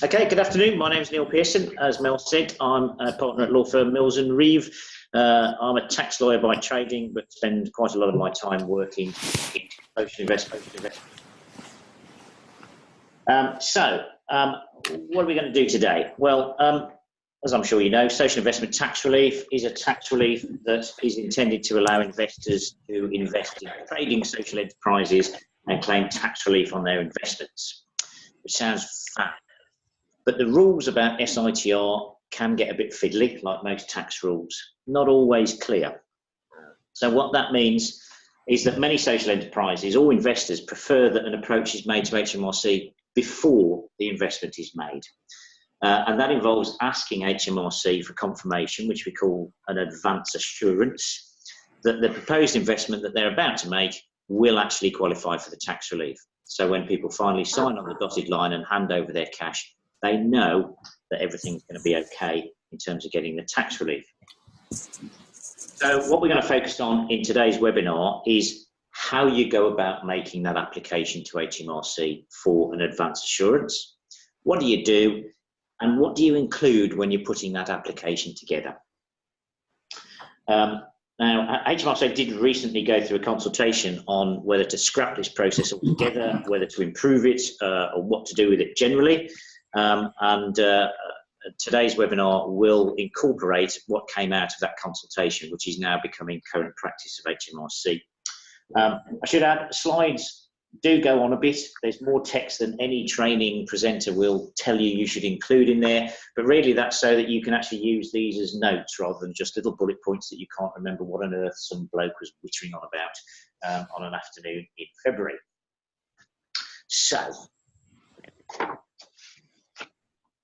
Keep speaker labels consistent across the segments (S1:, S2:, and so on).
S1: Okay, good afternoon. My name is Neil Pearson. As Mel said, I'm a partner at law firm Mills Reeves. I'm a tax lawyer by trading, but spend quite a lot of my time working in social investment. What are we going to do today? Well, as I'm sure you know, social investment tax relief is a tax relief that is intended to allow investors to invest in trading social enterprises and claim tax relief on their investments, which sounds fab. But the rules about SITR can get a bit fiddly, like most tax rules, not always clear. So what that means is that many social enterprises or investors prefer that an approach is made to HMRC before the investment is made. And that involves asking HMRC for confirmation, which we call an advance assurance, that the proposed investment that they're about to make will actually qualify for the tax relief. So when people finally sign on the dotted line and hand over their cash, they know that everything's going to be okay in terms of getting the tax relief. So what we're going to focus on in today's webinar is how you go about making that application to HMRC for an advance assurance. What do you do, and what do you include when you're putting that application together? Now, HMRC did recently go through a consultation on whether to scrap this process altogether, whether to improve it, or what to do with it generally. Today's webinar will incorporate what came out of that consultation, which is now becoming current practice of HMRC. I should add, slides do go on a bit. There's more text than any training presenter will tell you should include in there, but really that's so that you can actually use these as notes rather than just little bullet points that you can't remember what on earth some bloke was wittering on about on an afternoon in February. So,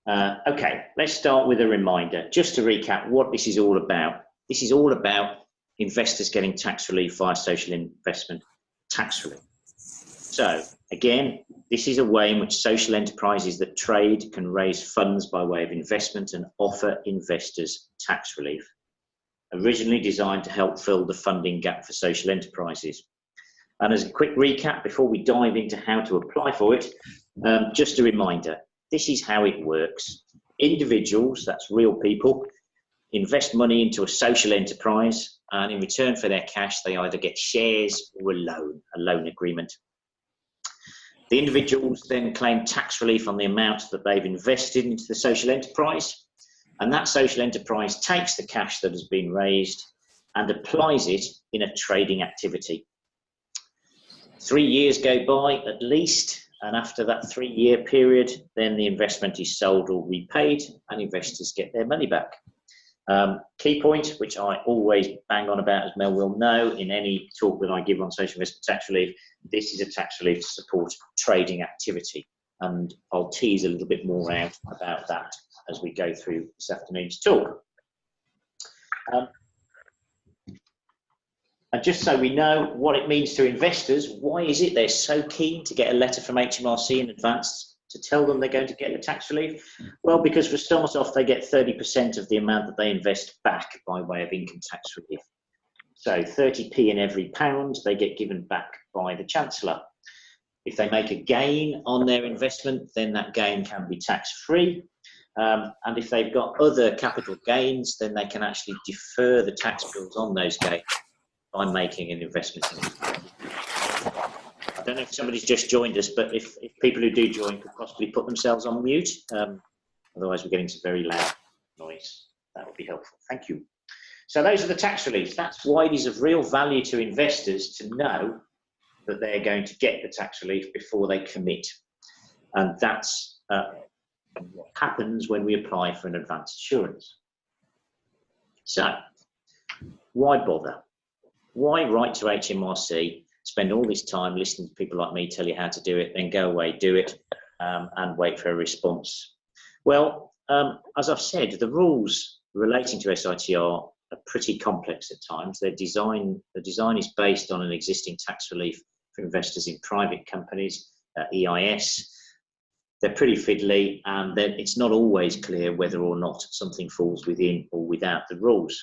S1: okay, let's start with a reminder. Just to recap what this is all about. This is all about investors getting tax relief via social investment tax relief. So, again, this is a way in which social enterprises that trade can raise funds by way of investment and offer investors tax relief. Originally designed to help fill the funding gap for social enterprises. And as a quick recap, before we dive into how to apply for it, just a reminder. This is how it works. Individuals, that's real people, invest money into a social enterprise, and in return for their cash, they either get shares or a loan agreement. The individuals then claim tax relief on the amount that they've invested into the social enterprise, and that social enterprise takes the cash that has been raised and applies it in a trading activity. 3 years go by at least, and after that 3-year period, then the investment is sold or repaid and investors get their money back. Key point, which I always bang on about, as Mel will know, in any talk that I give on social investment tax relief, this is a tax relief to support trading activity. And I'll tease a little bit more out about that as we go through this afternoon's talk. And just so we know what it means to investors, why is it they're so keen to get a letter from HMRC in advance to tell them they're going to get the tax relief? Well, because for start off, they get 30% of the amount that they invest back by way of income tax relief. So 30p in every pound they get given back by the Chancellor. If they make a gain on their investment, then that gain can be tax-free. And if they've got other capital gains, then they can actually defer the tax bills on those gains by making an investment in it. I don't know if somebody's just joined us, but if people who do join could possibly put themselves on mute, otherwise we're getting some very loud noise. That would be helpful. Thank you. So those are the tax reliefs. That's why it is of real value to investors to know that they're going to get the tax relief before they commit. And that's what happens when we apply for an advance assurance. So, why bother? Why write to HMRC, spend all this time listening to people like me tell you how to do it, then go away, do it, and wait for a response? Well, as I've said, the rules relating to SITR are pretty complex at times. The design is based on an existing tax relief for investors in private companies, EIS. They're pretty fiddly, and then it's not always clear whether or not something falls within or without the rules.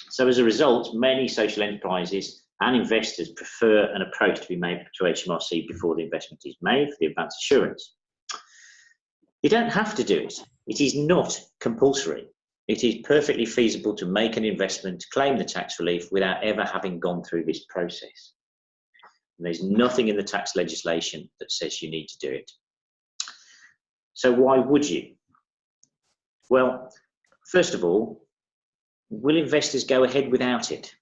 S1: So as a result, many social enterprises and investors prefer an approach to be made to HMRC before the investment is made for the advance assurance. You don't have to do it. It is not compulsory. It is perfectly feasible to make an investment, claim the tax relief without ever having gone through this process. And there's nothing in the tax legislation that says you need to do it. So why would you? Well, first of all, will investors go ahead without it?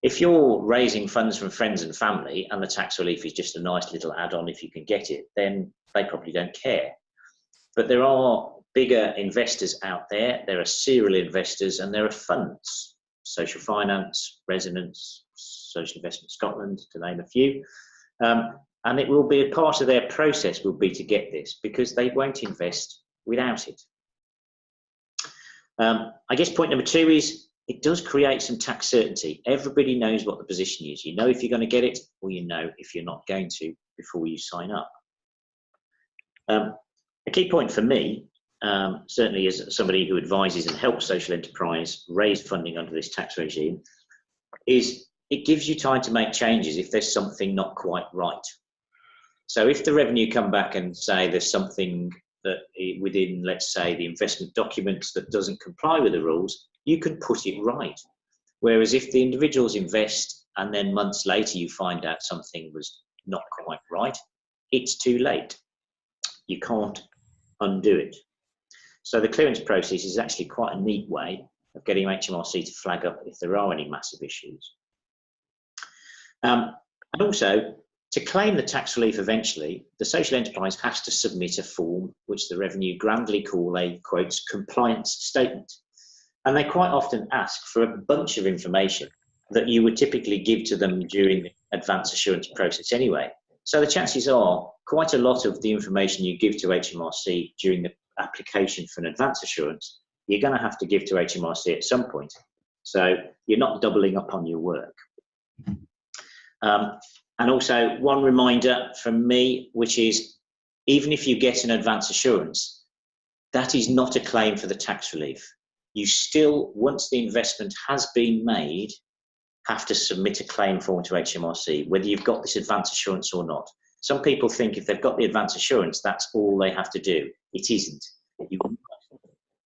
S1: If you're raising funds from friends and family and the tax relief is just a nice little add-on if you can get it, then they probably don't care. But there are bigger investors out there. There are serial investors and there are funds, Social Finance, Resonance, Social Investment Scotland, to name a few. And it will be a part of their process will be to get this because they won't invest without it. I guess point number 2 is it does create some tax certainty. Everybody knows what the position is. You know if you're going to get it or you know if you're not going to before you sign up. A key point for me, certainly as somebody who advises and helps social enterprise raise funding under this tax regime, is it gives you time to make changes if there's something not quite right. So if the revenue come back and say there's something that within, let's say, the investment documents that doesn't comply with the rules, you can put it right. Whereas if the individuals invest and then months later you find out something was not quite right, it's too late. You can't undo it. So the clearance process is actually quite a neat way of getting HMRC to flag up if there are any massive issues. And also, to claim the tax relief eventually, the social enterprise has to submit a form which the revenue grandly call a, quotes, compliance statement. And they quite often ask for a bunch of information that you would typically give to them during the advance assurance process anyway. So the chances are quite a lot of the information you give to HMRC during the application for an advance assurance, you're going to have to give to HMRC at some point. So you're not doubling up on your work. And also one reminder from me, which is even if you get an advance assurance, that is not a claim for the tax relief. You still, once the investment has been made, have to submit a claim form to HMRC, whether you've got this advance assurance or not. Some people think if they've got the advance assurance, that's all they have to do. It isn't. You must,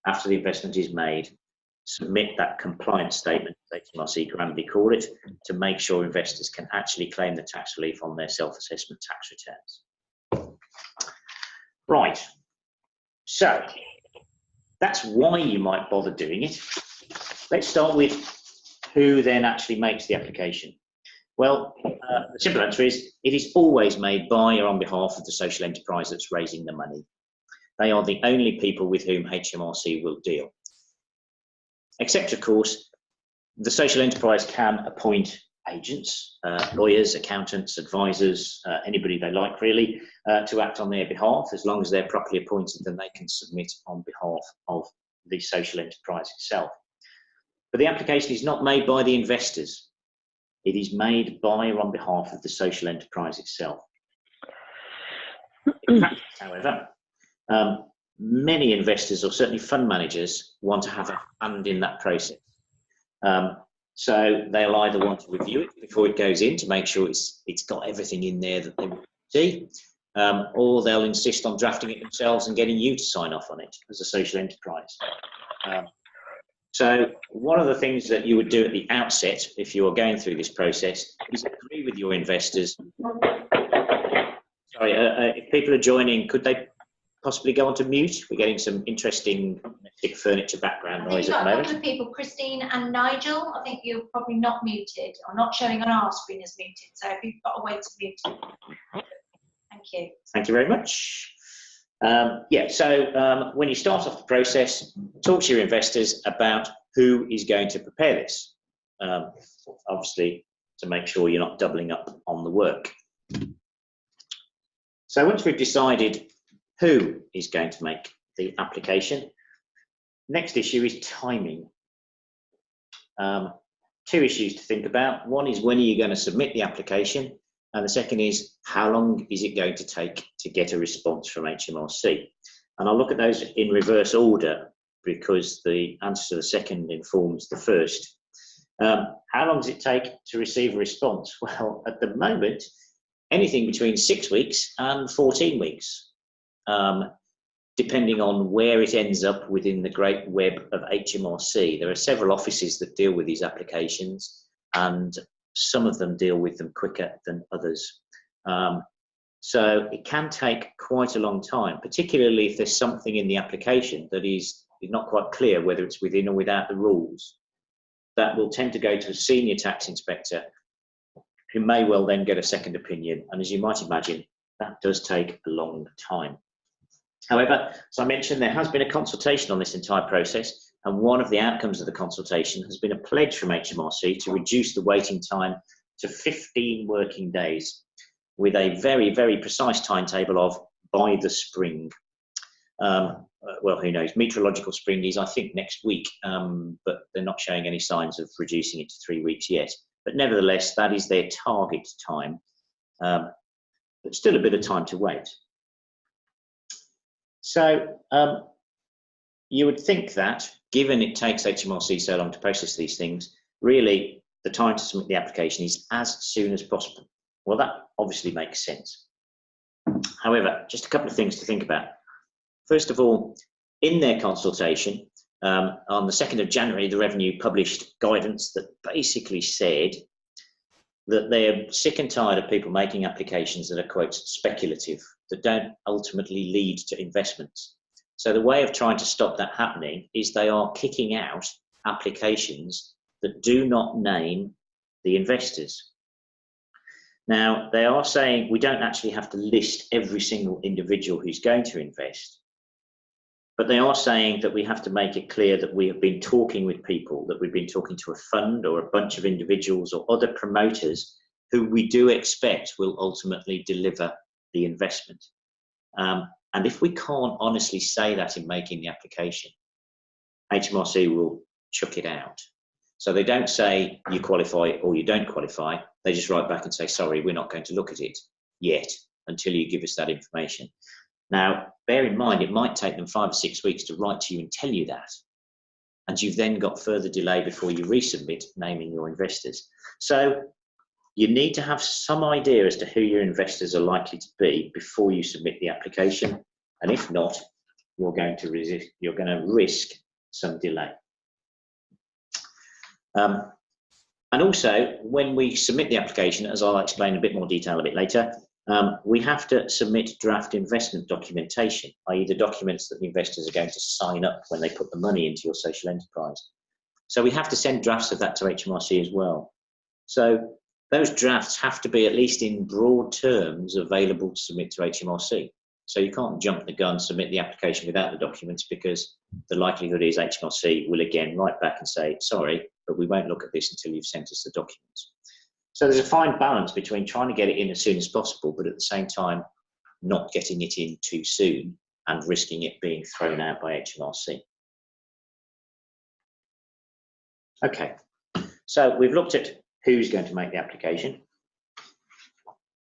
S1: after the investment is made, submit that compliance statement, as HMRC grandly call it, to make sure investors can actually claim the tax relief on their self-assessment tax returns. Right. So that's why you might bother doing it. Let's start with who then actually makes the application. Well, the simple answer is it is always made by or on behalf of the social enterprise that's raising the money. They are the only people with whom HMRC will deal. Except, of course, the social enterprise can appoint agents, lawyers, accountants, advisors, anybody they like really, to act on their behalf. As long as they're properly appointed, then they can submit on behalf of the social enterprise itself. But the application is not made by the investors. It is made by or on behalf of the social enterprise itself. In practice, however, many investors, or certainly fund managers, want to have a hand in that process. So they'll either want to review it before it goes in to make sure it's got everything in there that they want to see, or they'll insist on drafting it themselves and getting you to sign off on it as a social enterprise. So one of the things that you would do at the outset, if you are going through this process, is agree with your investors. Sorry, if people are joining, could they possibly go on to mute? We're getting some interesting domestic furniture background noise at the moment.
S2: A couple of people, Christine and Nigel, I think you're probably not muted or not showing on our screen as muted. So if you've got a way to mute it. Thank you.
S1: Thank you very much. So when you start off the process, talk to your investors about who is going to prepare this. Obviously, to make sure you're not doubling up on the work. So once we've decided who is going to make the application, next issue is timing. Two issues to think about. One is when are you going to submit the application? And the second is how long is it going to take to get a response from HMRC? And I'll look at those in reverse order because the answer to the second informs the first. How long does it take to receive a response? Well, at the moment, anything between 6 weeks and 14 weeks, depending on where it ends up within the great web of HMRC. There are several offices that deal with these applications, and some of them deal with them quicker than others. So it can take quite a long time, particularly if there's something in the application that is not quite clear whether it's within or without the rules. That will tend to go to a senior tax inspector, who may well then get a second opinion. And as you might imagine, that does take a long time. However, as I mentioned, there has been a consultation on this entire process, and one of the outcomes of the consultation has been a pledge from HMRC to reduce the waiting time to 15 working days, with a very, very precise timetable of by the spring. Well, who knows? Meteorological spring is, I think, next week, but they're not showing any signs of reducing it to 3 weeks yet. But nevertheless, that is their target time, but still a bit of time to wait. So you would think that, given it takes HMRC so long to process these things, really the time to submit the application is as soon as possible. Well, that obviously makes sense. However, just a couple of things to think about. First of all, in their consultation, on the 2nd of January, the Revenue published guidance that basically said that they're sick and tired of people making applications that are, quote, speculative, that don't ultimately lead to investments. So the way of trying to stop that happening is they are kicking out applications that do not name the investors. Now, they are saying we don't actually have to list every single individual who's going to invest, but they are saying that we have to make it clear that we have been talking with people, that we've been talking to a fund or a bunch of individuals or other promoters who we do expect will ultimately deliver the investment. And if we can't honestly say that in making the application, HMRC will chuck it out. So they don't say you qualify or you don't qualify. They just write back and say, sorry, we're not going to look at it yet until you give us that information. Now, bear in mind, it might take them 5 or 6 weeks to write to you and tell you that. And you've then got further delay before you resubmit naming your investors. So you need to have some idea as to who your investors are likely to be before you submit the application. And if not, you're going to risk some delay. And also, when we submit the application, as I'll explain in a bit more detail a bit later, we have to submit draft investment documentation, i.e. the documents that the investors are going to sign up when they put the money into your social enterprise. So we have to send drafts of that to HMRC as well. So those drafts have to be, at least in broad terms, available to submit to HMRC. So you can't jump the gun, submit the application without the documents, because the likelihood is HMRC will again write back and say, sorry, but we won't look at this until you've sent us the documents. So there's a fine balance between trying to get it in as soon as possible, but at the same time, not getting it in too soon and risking it being thrown out by HMRC. Okay, so we've looked at who's going to make the application,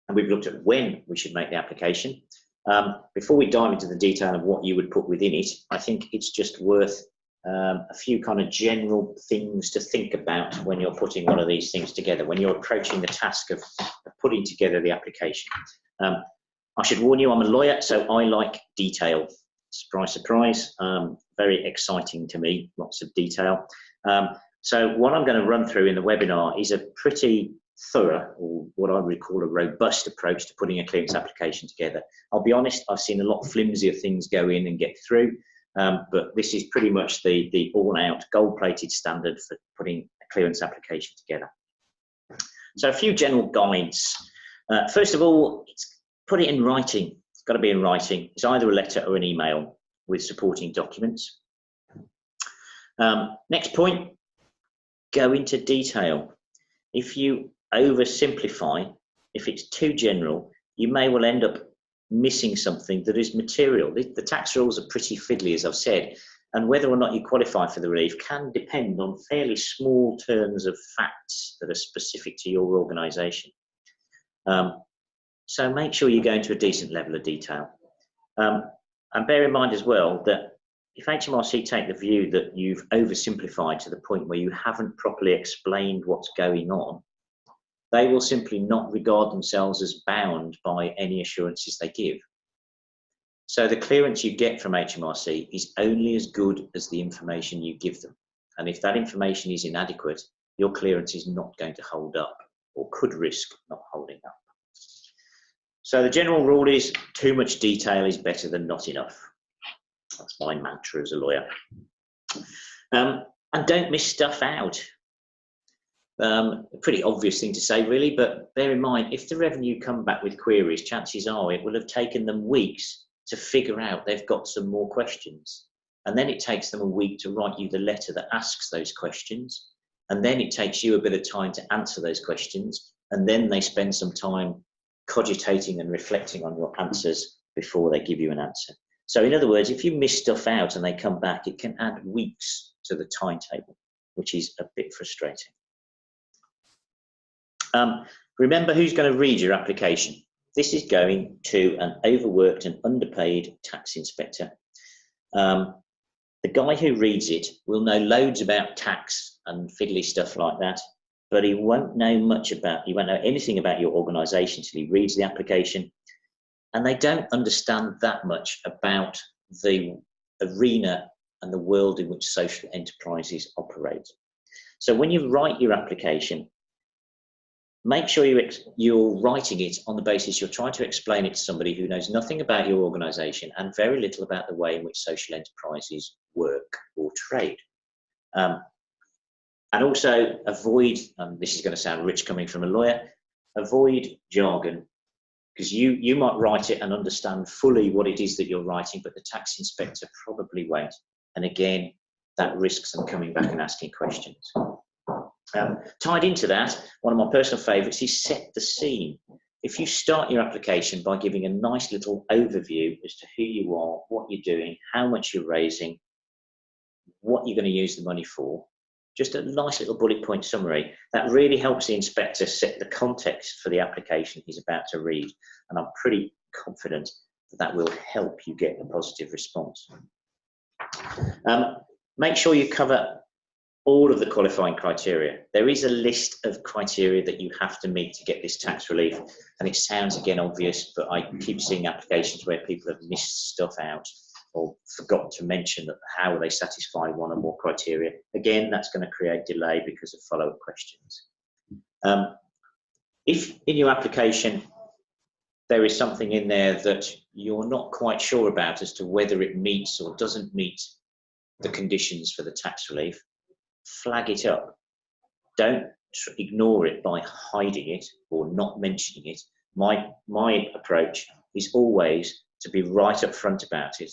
S1: and we've looked at when we should make the application. Before we dive into the detail of what you would put within it, I think it's just worth a few kind of general things to think about when you're putting one of these things together, when you're approaching the task of putting together the application. I should warn you, I'm a lawyer, so I like detail. Surprise, surprise. Very exciting to me, lots of detail. So what I'm going to run through in the webinar is a pretty thorough, or what I would call a robust approach to putting a clearance application together. I'll be honest, I've seen a lot flimsier things go in and get through, but this is pretty much the all-out gold-plated standard for putting a clearance application together. So a few general guides. First of all, put it in writing. It's got to be in writing. It's either a letter or an email with supporting documents. Next point, go into detail. If you oversimplify, if it's too general, you may well end up missing something that is material. The tax rules are pretty fiddly, as I've said, and whether or not you qualify for the relief can depend on fairly small terms of facts that are specific to your organisation. So make sure you go into a decent level of detail. And bear in mind as well that if HMRC take the view that you've oversimplified to the point where you haven't properly explained what's going on, they will simply not regard themselves as bound by any assurances they give. So the clearance you get from HMRC is only as good as the information you give them. And if that information is inadequate, your clearance is not going to hold up, or could risk not holding up. So the general rule is too much detail is better than not enough. That's my mantra as a lawyer. And don't miss stuff out. A pretty obvious thing to say, really, but bear in mind, if the revenue come back with queries, chances are it will have taken them weeks to figure out they've got some more questions. And then it takes them a week to write you the letter that asks those questions. And then it takes you a bit of time to answer those questions. And then they spend some time cogitating and reflecting on your answers before they give you an answer. So in other words, if you miss stuff out and they come back, it can add weeks to the timetable, which is a bit frustrating. Remember who's going to read your application. This is going to an overworked and underpaid tax inspector. The guy who reads it will know loads about tax and fiddly stuff like that, but he won't know anything about your organisation till he reads the application, and they don't understand that much about the arena and the world in which social enterprises operate. So when you write your application, make sure you're writing it on the basis you're trying to explain it to somebody who knows nothing about your organisation and very little about the way in which social enterprises work or trade. And also avoid, and this is going to sound rich coming from a lawyer, avoid jargon, because you might write it and understand fully what it is that you're writing, but the tax inspector probably won't. And again, that risks them coming back and asking questions. Tied into that, one of my personal favourites is set the scene. If you start your application by giving a nice little overview as to who you are, what you're doing, how much you're raising, what you're going to use the money for, just a nice little bullet point summary, that really helps the inspector set the context for the application he's about to read. And I'm pretty confident that that will help you get a positive response. Make sure you cover all of the qualifying criteria. There is a list of criteria that you have to meet to get this tax relief. And it sounds again obvious, but I keep seeing applications where people have missed stuff out or forgot to mention that how they satisfy one or more criteria. Again, that's going to create delay because of follow-up questions. If in your application there is something in there that you're not quite sure about as to whether it meets or doesn't meet the conditions for the tax relief, flag it up. Don't ignore it by hiding it or not mentioning it. My approach is always to be right up front about it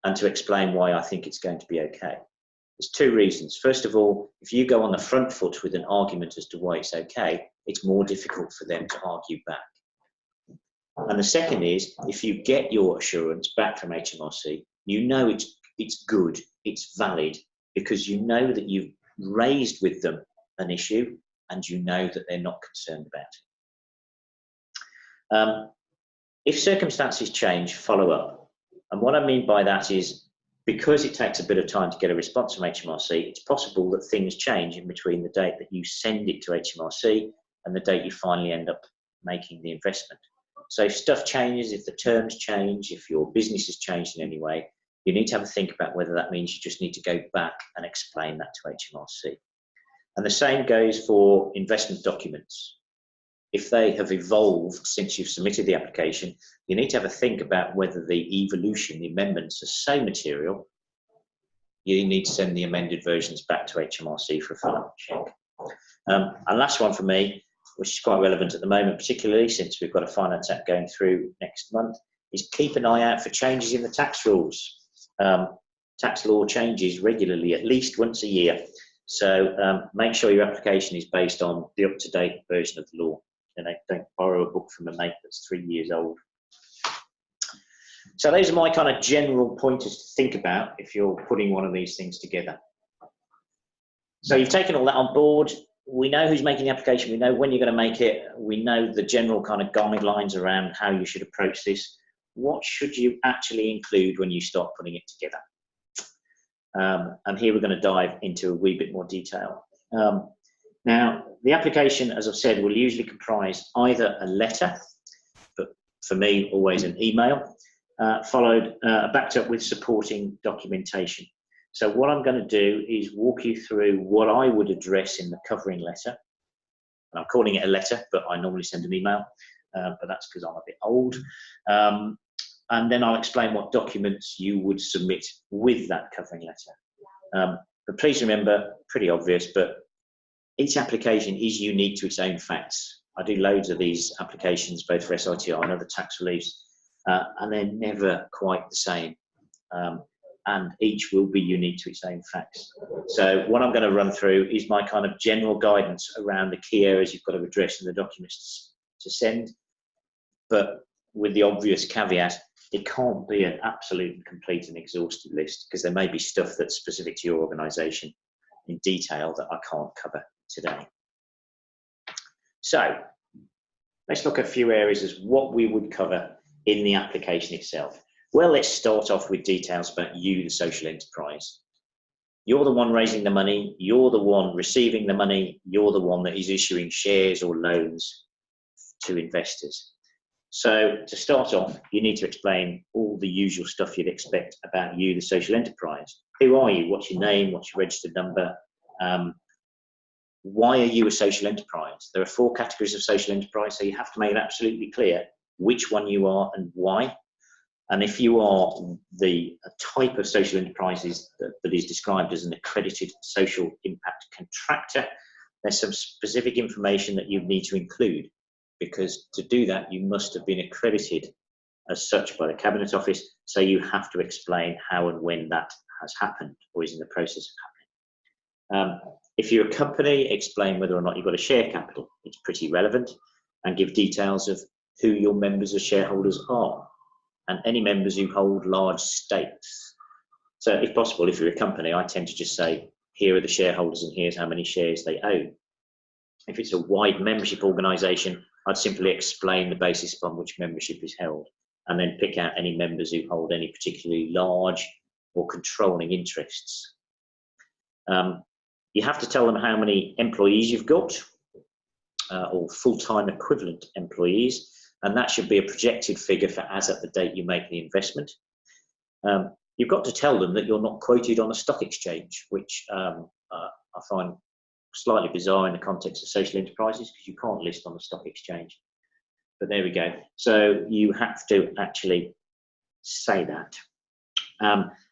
S1: and to explain why I think it's going to be okay. There's two reasons. First of all, if you go on the front foot with an argument as to why it's okay, it's more difficult for them to argue back. And the second is, if you get your assurance back from HMRC, you know it's good, it's valid, because you know that you've raised with them an issue and you know that they're not concerned about it. If circumstances change, follow up. And what I mean by that is, because it takes a bit of time to get a response from HMRC, it's possible that things change in between the date that you send it to HMRC and the date you finally end up making the investment. So if stuff changes, if the terms change, if your business has changed in any way, you need to have a think about whether that means you just need to go back and explain that to HMRC. And the same goes for investment documents. If they have evolved since you've submitted the application, you need to have a think about whether the evolution, the amendments are so material, you need to send the amended versions back to HMRC for a follow-up check. And last one for me, which is quite relevant at the moment, particularly since we've got a Finance Act going through next month, is keep an eye out for changes in the tax rules. Tax law changes regularly, at least once a year. So make sure your application is based on the up-to-date version of the law. And don't borrow a book from a mate that's 3 years old. So those are my kind of general pointers to think about if you're putting one of these things together. So you've taken all that on board. We know who's making the application. We know when you're going to make it. We know the general kind of guidelines around how you should approach this. What should you actually include when you start putting it together? And here we're going to dive into a wee bit more detail. Now, the application, as I've said, will usually comprise either a letter, but for me, always an email, backed up with supporting documentation. So what I'm going to do is walk you through what I would address in the covering letter. And I'm calling it a letter, but I normally send an email, but that's because I'm a bit old. And then I'll explain what documents you would submit with that covering letter. But please remember, pretty obvious, but each application is unique to its own facts. I do loads of these applications, both for SITR and other tax reliefs, and they're never quite the same. And each will be unique to its own facts. So what I'm going to run through is my kind of general guidance around the key areas you've got to address in the documents to send, but with the obvious caveat, it can't be an absolute and complete and exhaustive list, because there may be stuff that's specific to your organisation in detail that I can't cover today. So let's look at a few areas as what we would cover in the application itself. Well, let's start off with details about you, the social enterprise. You're the one raising the money, you're the one receiving the money, you're the one that is issuing shares or loans to investors. So to start off, you need to explain all the usual stuff you'd expect about you, the social enterprise. Who are you? What's your name? What's your registered number? Why are you a social enterprise? There are 4 categories of social enterprise, so you have to make it absolutely clear which one you are and why. And if you are the type of social enterprises that is described as an accredited social impact contractor, there's some specific information that you need to include, because to do that, you must have been accredited as such by the Cabinet Office, so you have to explain how and when that has happened or is in the process of happening. If you're a company, explain whether or not you've got a share capital. It's pretty relevant, and give details of who your members or shareholders are, and any members who hold large stakes. So if possible, if you're a company, I tend to just say, here are the shareholders and here's how many shares they own. If it's a wide membership organisation, I'd simply explain the basis upon which membership is held, and then pick out any members who hold any particularly large or controlling interests. You have to tell them how many employees you've got, or full-time equivalent employees, and that should be a projected figure for as at the date you make the investment. You've got to tell them that you're not quoted on a stock exchange, which I find slightly bizarre in the context of social enterprises, because you can't list on the stock exchange. But there we go. So you have to actually say that.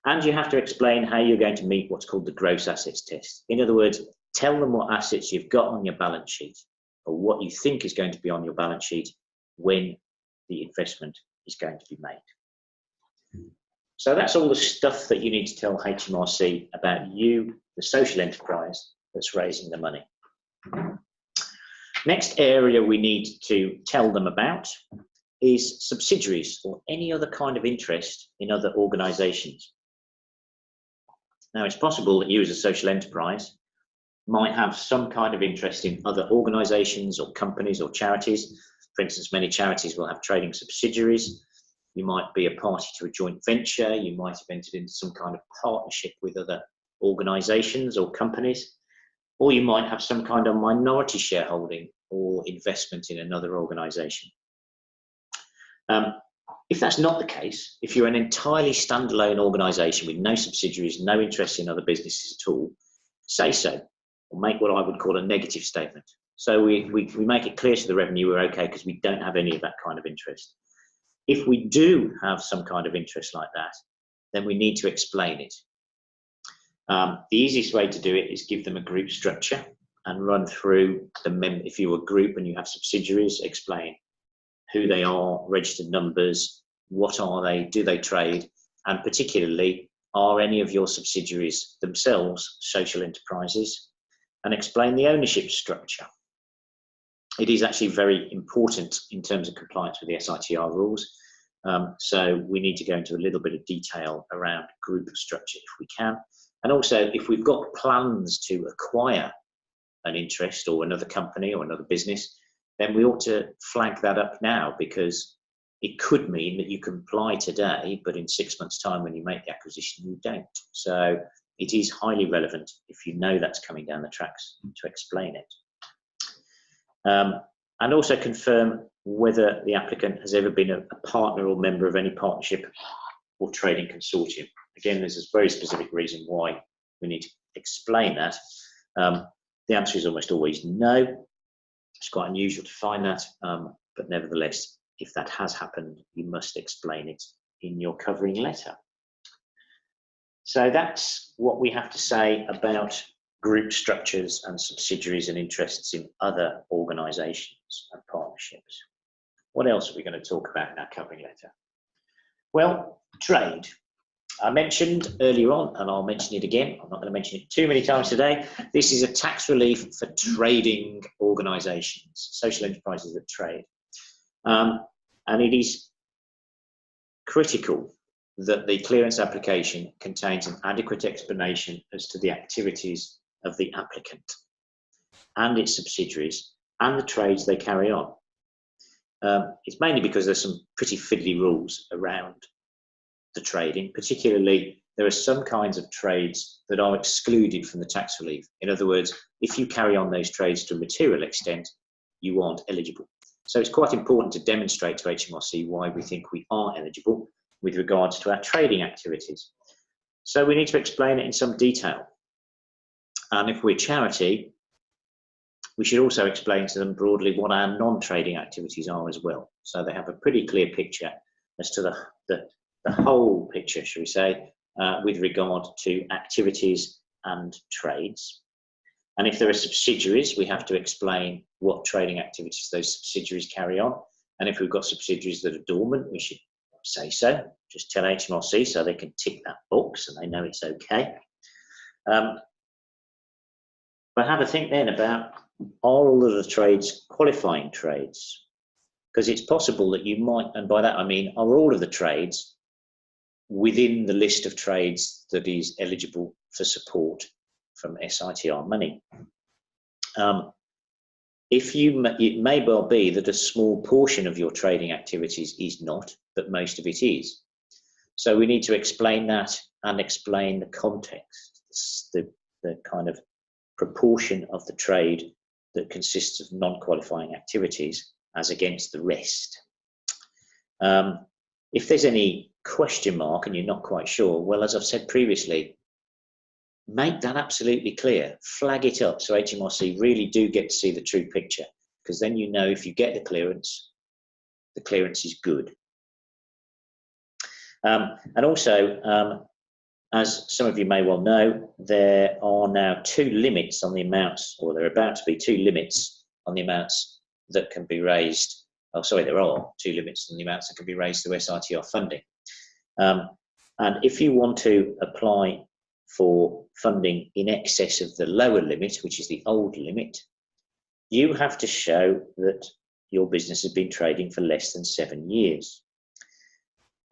S1: And you have to explain how you're going to meet what's called the gross assets test. In other words, tell them what assets you've got on your balance sheet, or what you think is going to be on your balance sheet when the investment is going to be made. So that's all the stuff that you need to tell HMRC about you, the social enterprise that's raising the money. Next area we need to tell them about is subsidiaries, or any other kind of interest in other organisations. Now, it's possible that you as a social enterprise might have some kind of interest in other organisations or companies or charities. For instance, many charities will have trading subsidiaries. You might be a party to a joint venture. You might have entered into some kind of partnership with other organisations or companies. Or you might have some kind of minority shareholding or investment in another organisation. If that's not the case, if you're an entirely standalone organisation with no subsidiaries, no interest in other businesses at all, say so, or make what I would call a negative statement. So we make it clear to the revenue we're okay because we don't have any of that kind of interest. If we do have some kind of interest like that, then we need to explain it. The easiest way to do it is give them a group structure and run through if you're a group and you have subsidiaries, explain who they are, registered numbers, what are they, do they trade, and particularly, are any of your subsidiaries themselves social enterprises, and explain the ownership structure. It is actually very important in terms of compliance with the SITR rules, so we need to go into a little bit of detail around group structure if we can, and also if we've got plans to acquire an interest or another company or another business, then we ought to flag that up now, because it could mean that you comply today, but in 6 months' time when you make the acquisition, you don't. So it is highly relevant, if you know that's coming down the tracks, to explain it. And also confirm whether the applicant has ever been a partner or member of any partnership or trading consortium. Again, there's a very specific reason why we need to explain that. The answer is almost always no. It's quite unusual to find that, but nevertheless, if that has happened, you must explain it in your covering letter. So that's what we have to say about group structures and subsidiaries and interests in other organisations and partnerships. What else are we going to talk about in our covering letter? Well, trade. I mentioned earlier on, and I'll mention it again, I'm not going to mention it too many times today, this is a tax relief for trading organisations, social enterprises that trade. And it is critical that the clearance application contains an adequate explanation as to the activities of the applicant and its subsidiaries and the trades they carry on. It's mainly because there's some pretty fiddly rules around the trading. Particularly, there are some kinds of trades that are excluded from the tax relief. In other words, if you carry on those trades to a material extent, you aren't eligible. So it's quite important to demonstrate to HMRC why we think we are eligible with regards to our trading activities. So we need to explain it in some detail. And if we're charity, we should also explain to them broadly what our non-trading activities are as well. So they have a pretty clear picture as to the whole picture, shall we say, with regard to activities and trades. And if there are subsidiaries, we have to explain what trading activities those subsidiaries carry on. And if we've got subsidiaries that are dormant, we should say so. Just tell HMRC so they can tick that box and they know it's okay. But have a think then about, are all of the trades qualifying trades? Because it's possible that you might, and by that I mean, are all of the trades within the list of trades that is eligible for support from SITR money? It may well be that a small portion of your trading activities is not, but most of it is. So we need to explain that and explain the context, the kind of proportion of the trade that consists of non-qualifying activities as against the rest. If there's any question mark and you're not quite sure, well, as I've said previously, make that absolutely clear, flag it up so HMRC really do get to see the true picture, because then you know if you get the clearance is good. And also, as some of you may well know, there are now two limits on the amounts, or there are about to be two limits on the amounts that can be raised. Oh, sorry, there are two limits on the amounts that can be raised through SITR funding. And if you want to apply for funding in excess of the lower limit, which is the old limit, you have to show that your business has been trading for less than 7 years.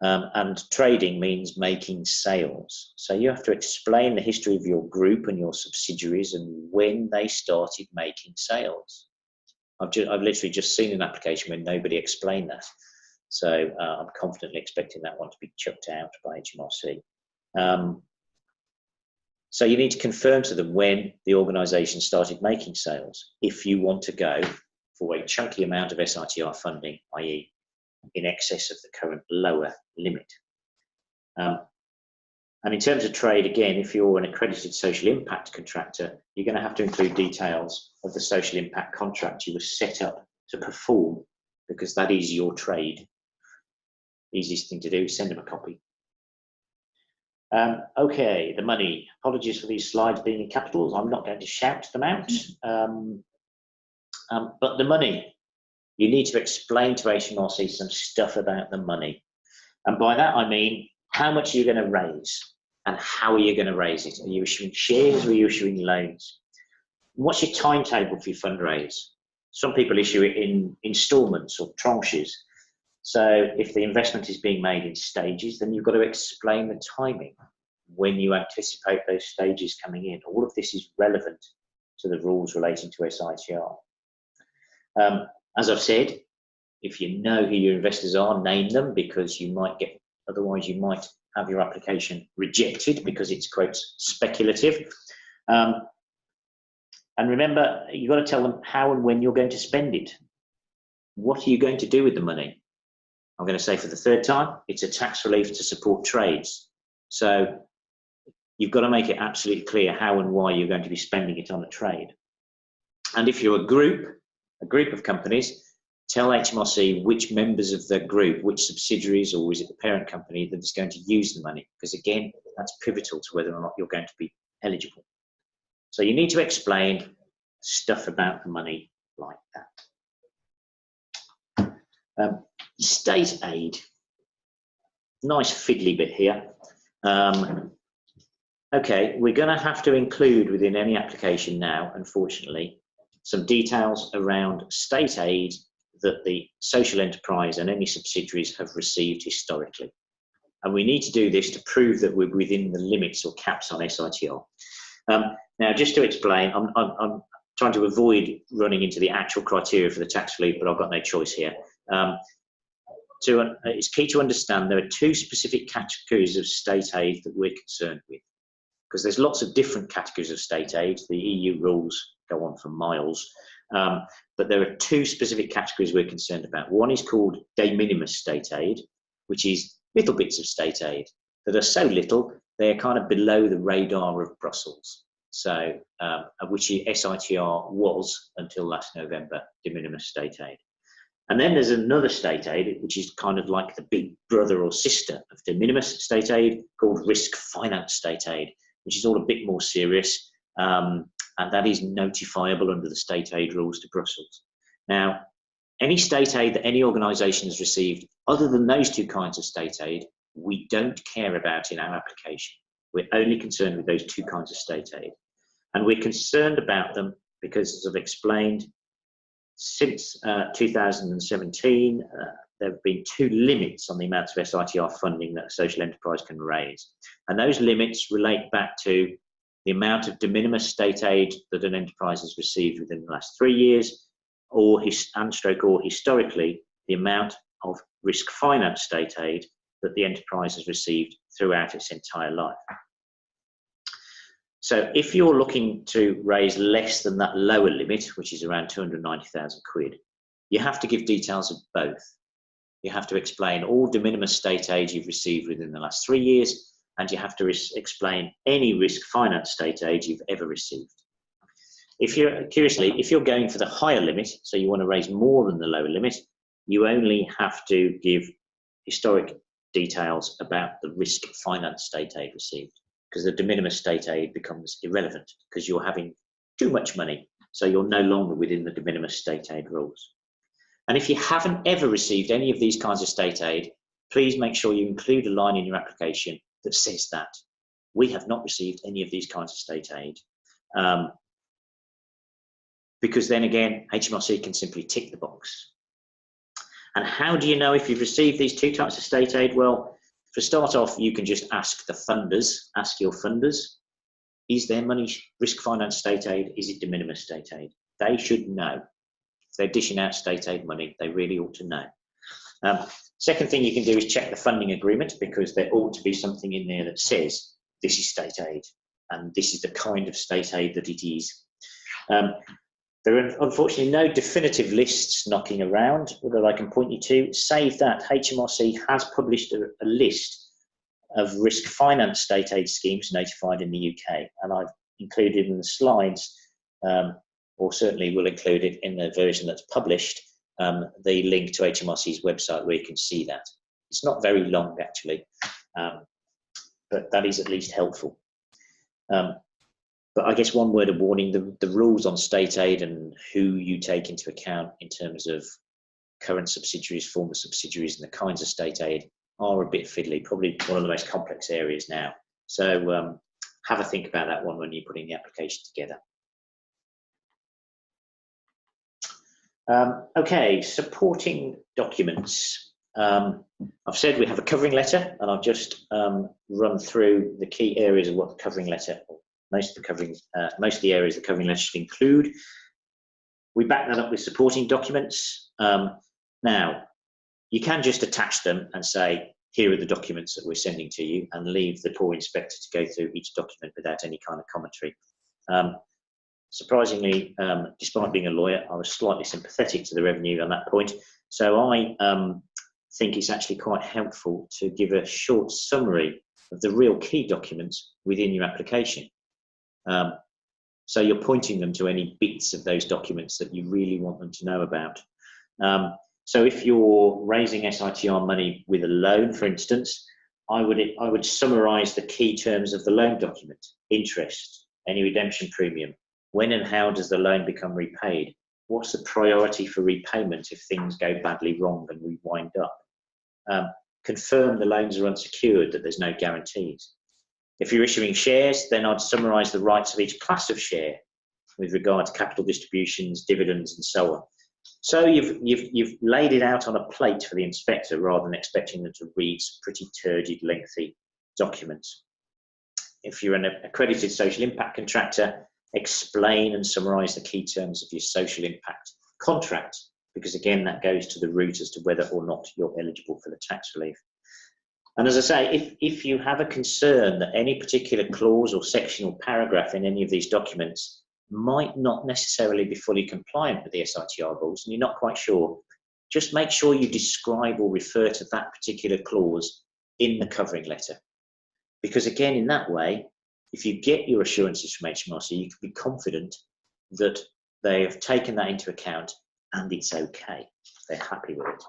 S1: And trading means making sales. So you have to explain the history of your group and your subsidiaries and when they started making sales. I've literally just seen an application where nobody explained that. So I'm confidently expecting that one to be chucked out by HMRC. So you need to confirm to them when the organisation started making sales if you want to go for a chunky amount of SITR funding, i.e. in excess of the current lower limit. And in terms of trade, again, if you're an accredited social impact contractor, you're going to have to include details of the social impact contract you were set up to perform, because that is your trade. Easiest thing to do, send them a copy. Okay, the money. Apologies for these slides being in capitals. I'm not going to shout them out. But the money. You need to explain to HMRC some stuff about the money. And by that, I mean, how much are you going to raise and how are you going to raise it? Are you issuing shares or are you issuing loans? What's your timetable for your fundraise? Some people issue it in installments or tranches. So if the investment is being made in stages, then you've got to explain the timing when you anticipate those stages coming in. All of this is relevant to the rules relating to SITR. As I've said, if you know who your investors are, name them, because you might get, otherwise you might have your application rejected because it's, quote, speculative. And remember, you've got to tell them how and when you're going to spend it. what are you going to do with the money? I'm going to say for the third time, it's a tax relief to support trades. So you've got to make it absolutely clear how and why you're going to be spending it on a trade. And if you're a group of companies, tell HMRC which members of the group, which subsidiaries, or is it the parent company that is going to use the money? Because again, that's pivotal to whether or not you're going to be eligible. So you need to explain stuff about the money like that. State aid. Nice fiddly bit here. Okay, we're going to have to include within any application now, unfortunately, some details around state aid that the social enterprise and any subsidiaries have received historically. And we need to do this to prove that we're within the limits or caps on SITR. Now, just to explain, I'm trying to avoid running into the actual criteria for the tax relief, but I've got no choice here. It's key to understand there are two specific categories of state aid that we're concerned with, because there's lots of different categories of state aid. The EU rules go on for miles, but there are two specific categories we're concerned about. One is called de minimis state aid, which is little bits of state aid that are so little they're kind of below the radar of Brussels. So, which SITR was until last November, de minimis state aid. And then there's another state aid, which is kind of like the big brother or sister of de minimis state aid, called risk finance state aid, which is all a bit more serious, and that is notifiable under the state aid rules to Brussels. Now, any state aid that any organisation has received, other than those two kinds of state aid, we don't care about in our application. We're only concerned with those two kinds of state aid. And we're concerned about them because, as I've explained, since 2017, there have been two limits on the amount of SITR funding that a social enterprise can raise. And those limits relate back to the amount of de minimis state aid that an enterprise has received within the last 3 years, or historically, the amount of risk finance state aid that the enterprise has received throughout its entire life. So if you're looking to raise less than that lower limit, which is around 290,000 quid, you have to give details of both. You have to explain all de minimis state aid you've received within the last 3 years, and you have to explain any risk finance state aid you've ever received. If you're going for the higher limit, so you want to raise more than the lower limit, you only have to give historic details about the risk finance state aid received, because the de minimis state aid becomes irrelevant because you're having too much money, so you're no longer within the de minimis state aid rules. And if you haven't ever received any of these kinds of state aid, please make sure you include a line in your application that says that. We have not received any of these kinds of state aid. Because then again, HMRC can simply tick the box. And how do you know if you've received these two types of state aid? Well, for start off, you can just ask the funders, ask your funders, is their money risk finance state aid? Is it de minimis state aid? They should know. If they're dishing out state aid money, they really ought to know. Second thing you can do is check the funding agreement, because there ought to be something in there that says this is state aid and this is the kind of state aid that it is. There are unfortunately no definitive lists knocking around that I can point you to. Save that, HMRC has published a list of risk finance state aid schemes notified in the UK, and I've included in the slides, or certainly will include it in the version that's published, the link to HMRC's website where you can see that. It's not very long actually, but that is at least helpful. But I guess one word of warning, the rules on state aid and who you take into account in terms of current subsidiaries, former subsidiaries, and the kinds of state aid are a bit fiddly, probably one of the most complex areas now. So have a think about that one when you're putting the application together. Okay, supporting documents. I've said we have a covering letter, and I've just run through the key areas of what the covering letter, most of the areas the covering letter should include. We back that up with supporting documents. Now, you can just attach them and say, here are the documents that we're sending to you, and leave the poor inspector to go through each document without any kind of commentary. surprisingly, despite being a lawyer, I was slightly sympathetic to the revenue on that point. So I think it's actually quite helpful to give a short summary of the real key documents within your application. So you're pointing them to any bits of those documents that you really want them to know about. So if you're raising SITR money with a loan, for instance, I would summarise the key terms of the loan document: interest, any redemption premium, when and how does the loan become repaid, what's the priority for repayment if things go badly wrong and we wind up, confirm the loans are unsecured, that there's no guarantees. If you're issuing shares, then I'd summarise the rights of each class of share with regard to capital distributions, dividends, and so on. So you've laid it out on a plate for the inspector rather than expecting them to read pretty turgid, lengthy documents. If you're an accredited social impact contractor, explain and summarise the key terms of your social impact contract, because again, that goes to the root as to whether or not you're eligible for the tax relief. And as I say, if you have a concern that any particular clause or section or paragraph in any of these documents might not necessarily be fully compliant with the SITR rules, and you're not quite sure, just make sure you describe or refer to that particular clause in the covering letter. Because again, in that way, if you get your assurances from HMRC, you can be confident that they have taken that into account and it's okay. They're happy with it.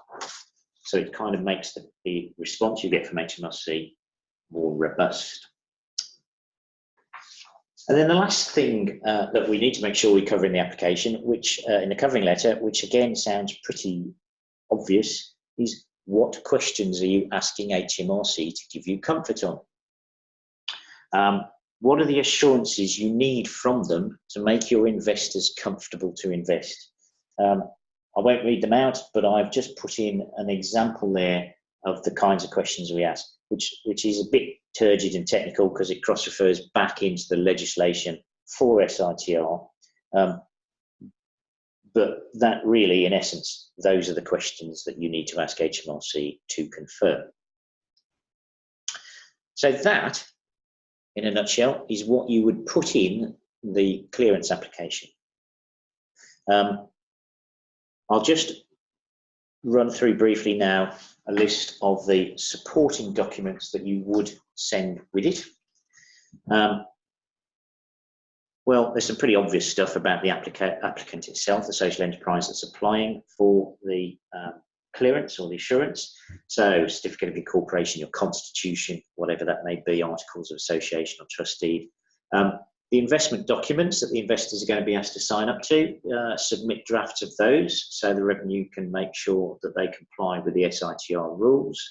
S1: So it kind of makes the response you get from HMRC more robust. And then the last thing that we need to make sure we cover in the application, which in the covering letter, which again sounds pretty obvious, is what questions are you asking HMRC to give you comfort on? What are the assurances you need from them to make your investors comfortable to invest? I won't read them out, but I've just put in an example there of the kinds of questions we ask, which is a bit turgid and technical because it cross-refers back into the legislation for SITR. But that really, in essence, those are the questions that you need to ask HMRC to confirm. So that, in a nutshell, is what you would put in the clearance application. I'll just run through briefly now a list of the supporting documents that you would send with it. Well, there's some pretty obvious stuff about the applicant itself, the social enterprise that's applying for the clearance or the assurance. So certificate of incorporation, your constitution, whatever that may be, articles of association or trust deed. The investment documents that the investors are going to be asked to sign up to, submit drafts of those so the revenue can make sure that they comply with the SITR rules.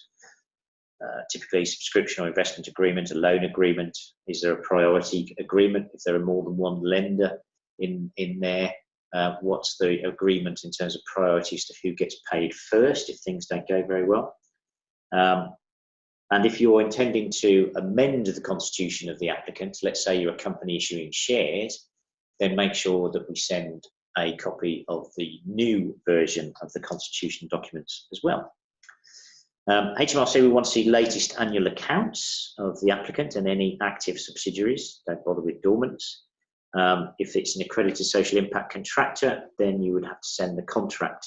S1: Typically subscription or investment agreement, a loan agreement. Is there a priority agreement if there are more than one lender in there? What's the agreement in terms of priorities to who gets paid first if things don't go very well? And if you're intending to amend the constitution of the applicant, let's say you're a company issuing shares, then make sure that we send a copy of the new version of the constitution documents as well. HMRC will want to see latest annual accounts of the applicant and any active subsidiaries. Don't bother with dormants. If it's an accredited social impact contractor, then you would have to send the contract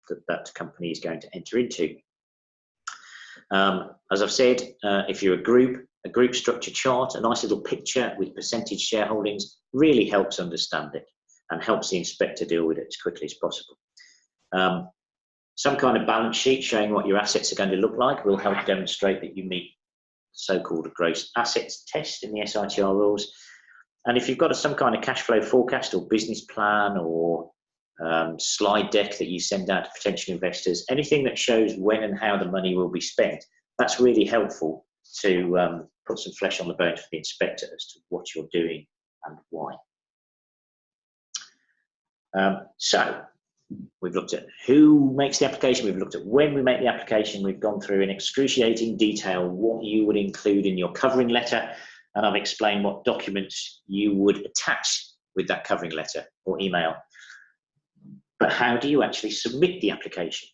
S1: that that company is going to enter into. As I've said, if you're a group structure chart, a nice little picture with percentage shareholdings really helps understand it and helps the inspector deal with it as quickly as possible. Some kind of balance sheet showing what your assets are going to look like will help demonstrate that you meet so-called gross assets test in the SITR rules. And if you've got some kind of cash flow forecast or business plan or slide deck that you send out to potential investors, anything that shows when and how the money will be spent, that's really helpful to put some flesh on the bone for the inspector as to what you're doing and why. So we've looked at who makes the application, we've looked at when we make the application, we've gone through in excruciating detail what you would include in your covering letter, and I've explained what documents you would attach with that covering letter or email. But how do you actually submit the application?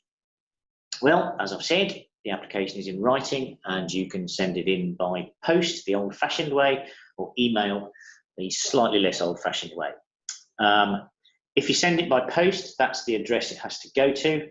S1: Well, as I've said, the application is in writing and you can send it in by post, the old-fashioned way, or email, the slightly less old-fashioned way. If you send it by post, that's the address it has to go to.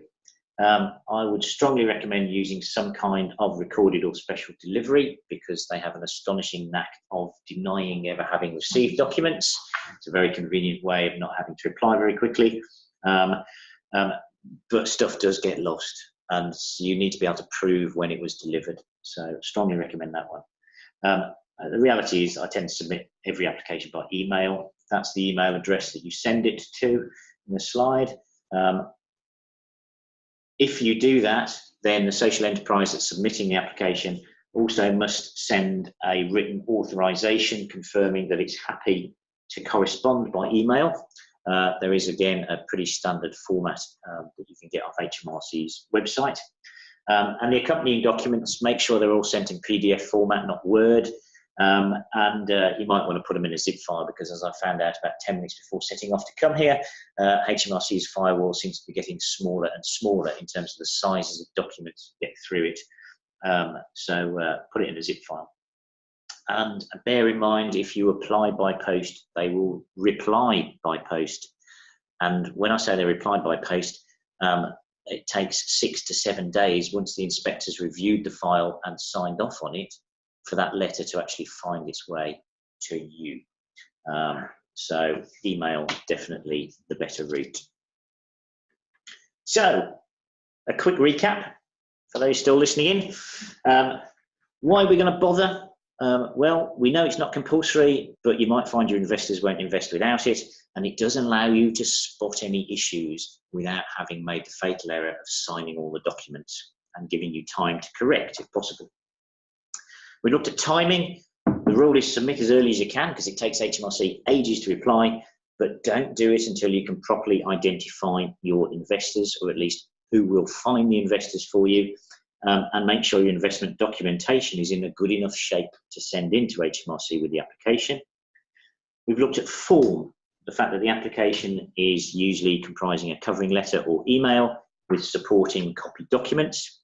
S1: I would strongly recommend using some kind of recorded or special delivery, because they have an astonishing knack of denying ever having received documents. It's a very convenient way of not having to reply very quickly. But stuff does get lost, and you need to be able to prove when it was delivered. So strongly recommend that one. The reality is I tend to submit every application by email. That's the email address that you send it to in the slide. If you do that, then the social enterprise that's submitting the application also must send a written authorization confirming that it's happy to correspond by email. There is, again, a pretty standard format that you can get off HMRC's website. And the accompanying documents, make sure they're all sent in PDF format, not Word. You might want to put them in a zip file, because as I found out about 10 minutes before setting off to come here, HMRC's firewall seems to be getting smaller and smaller in terms of the sizes of documents that get through it. So put it in a zip file. And bear in mind, if you apply by post, they will reply by post. And when I say they reply by post, it takes 6 to 7 days once the inspector's reviewed the file and signed off on it for that letter to actually find its way to you. So email, definitely the better route. So a quick recap for those still listening in. Why are we going to bother? Well, we know it's not compulsory, but you might find your investors won't invest without it, and it does allow you to spot any issues without having made the fatal error of signing all the documents, and giving you time to correct if possible. We looked at timing. The rule is submit as early as you can, because it takes HMRC ages to reply, but don't do it until you can properly identify your investors, or at least who will find the investors for you. And make sure your investment documentation is in a good enough shape to send into HMRC with the application. We've looked at form, the fact that the application is usually comprising a covering letter or email with supporting copy documents.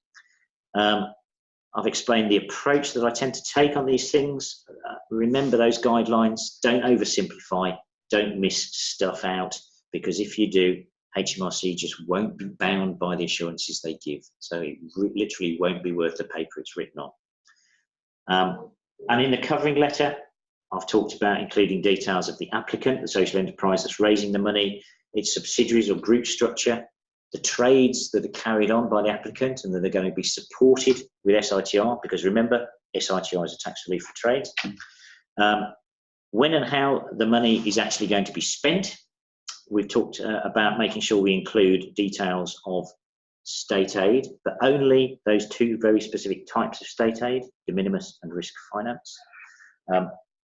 S1: I've explained the approach that I tend to take on these things. Remember those guidelines, don't oversimplify, don't miss stuff out, because if you do, HMRC just won't be bound by the assurances they give. So it literally won't be worth the paper it's written on. And in the covering letter, I've talked about including details of the applicant, the social enterprise that's raising the money, its subsidiaries or group structure, the trades that are carried on by the applicant and that are going to be supported with SITR, because remember, SITR is a tax relief for trades. When and how the money is actually going to be spent. We've talked about making sure we include details of state aid, but only those two very specific types of state aid, de minimis and risk finance.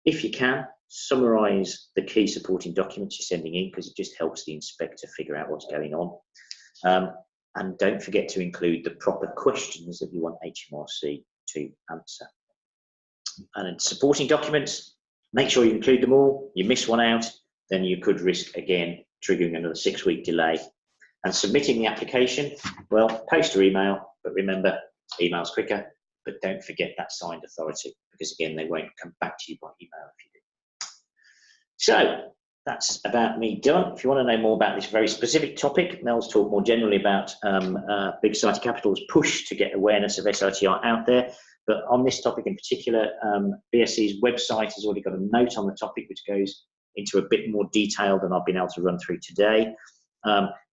S1: If you can, summarise the key supporting documents you're sending in, because it just helps the inspector figure out what's going on. And don't forget to include the proper questions that you want HMRC to answer. And in supporting documents, make sure you include them all. You miss one out, then you could risk, again, triggering another 6-week delay. And submitting the application, well, post or email, but remember, email's quicker, but don't forget that signed authority, because again, they won't come back to you by email if you do. So that's about me done. If you want to know more about this very specific topic, Mel's talked more generally about Big Society Capital's push to get awareness of SITR out there. But on this topic in particular, BSC's website has already got a note on the topic which goes into a bit more detail than I've been able to run through today.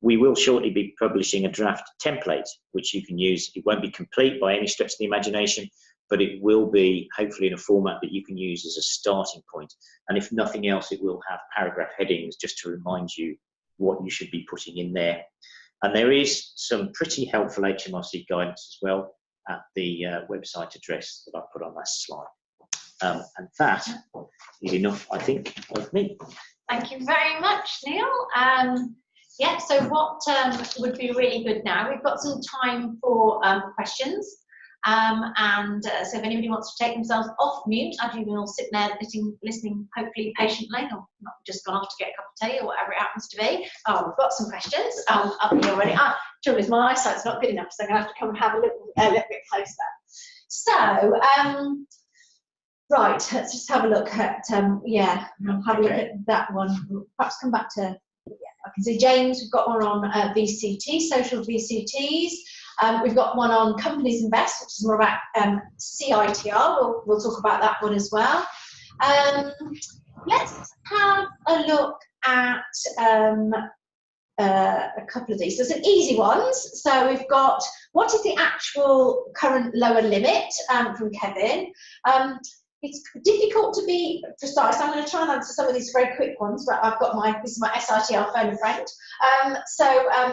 S1: We will shortly be publishing a draft template which you can use. It won't be complete by any stretch of the imagination, but it will be hopefully in a format that you can use as a starting point. And if nothing else, it will have paragraph headings just to remind you what you should be putting in there. And there is some pretty helpful HMRC guidance as well at the website address that I put on that slide. And that is enough, I think, of me.
S2: Thank you very much, Neil. Yeah, so what would be really good now, we've got some time for questions. So if anybody wants to take themselves off mute, I do all sit there listening hopefully patiently, or not just gone off to get a cup of tea or whatever it happens to be. Oh, we've got some questions up here already. Trouble is my eyesight's not good enough, so I'm going to have to come and have a little bit closer. So, Right, let's just have a look at, yeah, I'll have a look at that one. We'll perhaps come back to, yeah, I can see James, we've got one on VCT, social VCTs. We've got one on companies invest, which is more about CITR. We'll talk about that one as well. Let's have a look at a couple of these. So some easy ones. So we've got, what is the actual current lower limit from Kevin? It's difficult to be precise. I'm going to try and answer some of these very quick ones, but I've got this is my SITR phone a friend.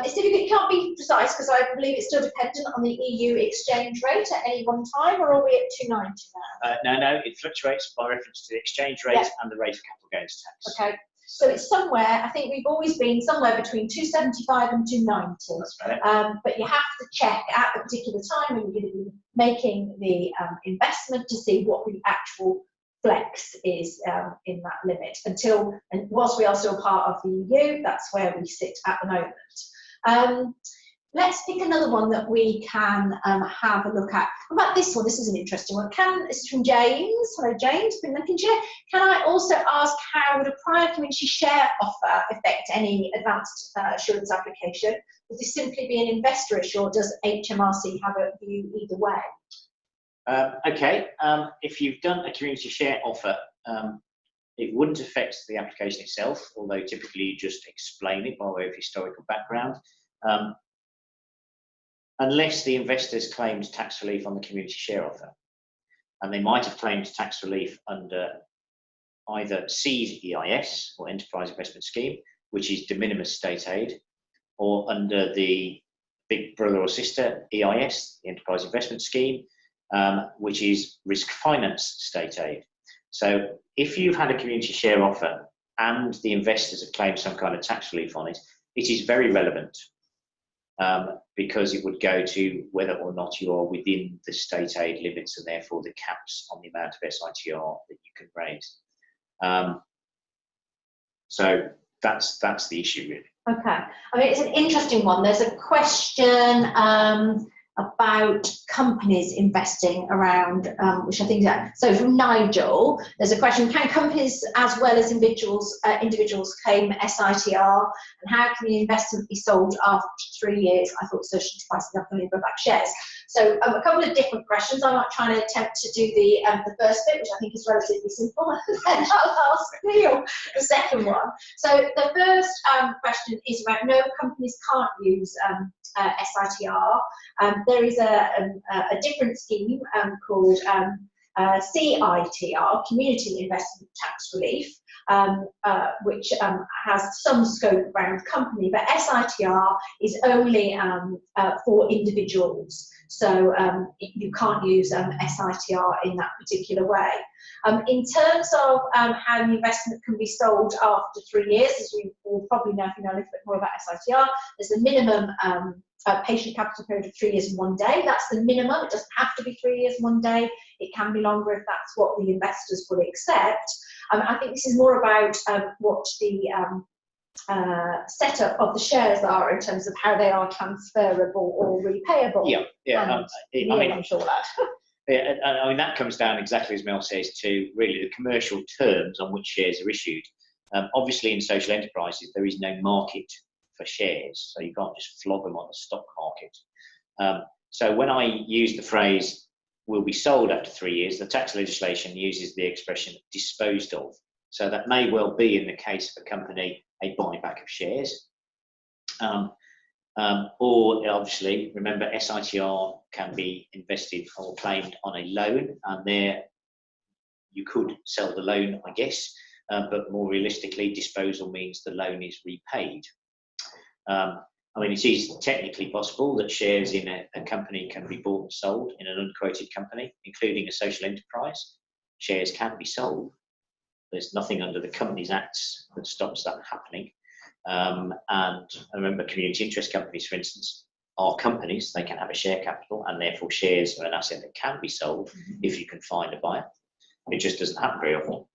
S2: It's difficult, it can't be precise because I believe it's still dependent on the EU exchange rate at any one time, or are we at 290 now?
S1: No, it fluctuates by reference to the exchange rate and the rate of capital gains tax.
S2: Okay. So it's somewhere, I think we've always been somewhere between 275 and 290.
S1: That's right.
S2: But you have to check at the particular time when you're going to be making the investment to see what the actual flex is in that limit. And whilst we are still part of the EU, that's where we sit at the moment. Let's pick another one that we can have a look at. What about this one? This is an interesting one. This is from James. Hello, James, from Lincolnshire. Can I also ask, how would a prior community share offer affect any advanced assurance application? Would this simply be an investor issue, or does HMRC have a view either way?
S1: Okay, if you've done a community share offer, it wouldn't affect the application itself, although typically you just explain it by way of historical background. Unless the investors claimed tax relief on the community share offer. And they might have claimed tax relief under either SEES, or Enterprise Investment Scheme, which is de minimis state aid, or under the big brother or sister, EIS, the Enterprise Investment Scheme, which is risk finance state aid. So if you've had a community share offer and the investors have claimed some kind of tax relief on it, it is very relevant. Because it would go to whether or not you are within the state aid limits and therefore the caps on the amount of SITR that you can raise. So that's the issue, really.
S2: Okay, I mean, it's an interesting one. There's a question about companies investing around, which I think is that. So from Nigel, there's a question: can companies as well as individuals claim SITR, and how can the investment be sold after 3 years? I thought social enterprises have only bought back shares. So a couple of different questions. I might try and attempt to do the first bit, which I think is relatively simple, and then I'll ask Neil the second one. So the first question is about, no, companies can't use SITR. There is a different scheme called CITR, Community Investment Tax Relief, which has some scope around company, but SITR is only for individuals. So you can't use SITR in that particular way. In terms of how the investment can be sold after 3 years, as we will probably know if you know a little bit more about SITR, there's a minimum patient capital period of 3 years and 1 day. That's the minimum. It doesn't have to be 3 years and 1 day. It can be longer if that's what the investors will accept. I think this is more about what the setup of the shares are in terms of how they are transferable or repayable. I'm sure that.
S1: Yeah, I mean, that comes down, exactly as Mel says, to really the commercial terms on which shares are issued. Obviously, in social enterprises, there is no market for shares, so you can't just flog them on the stock market. So when I use the phrase will be sold after 3 years, the tax legislation uses the expression disposed of. So that may well be, in the case of a company, a buyback of shares. Or obviously, remember, SITR can be invested or claimed on a loan, and there you could sell the loan, I guess, but more realistically, disposal means the loan is repaid. I mean, it is technically possible that shares in a company can be bought and sold in an unquoted company, including a social enterprise. Shares can be sold. There's nothing under the Companies Acts that stops that happening. And remember, community interest companies, for instance, are companies. They can have a share capital, and therefore shares are an asset that can be sold if you can find a buyer. It just doesn't happen very often.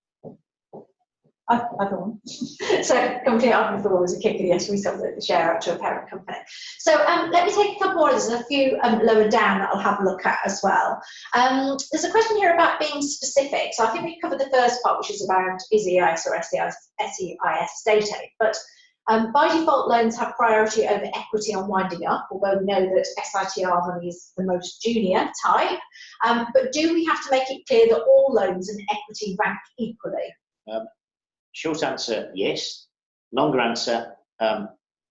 S2: I don't. So company I thought was a kicker. Yes, we sold the share out to a parent company. So let me take a couple more. There's a few lower down that I'll have a look at as well. There's a question here about being specific. So I think we covered the first part, which is around is EIS or SEIS state aid. But by default, loans have priority over equity on winding up, although we know that SITR money is the most junior type. But do we have to make it clear that all loans and equity rank equally?
S1: Short answer, yes. Longer answer,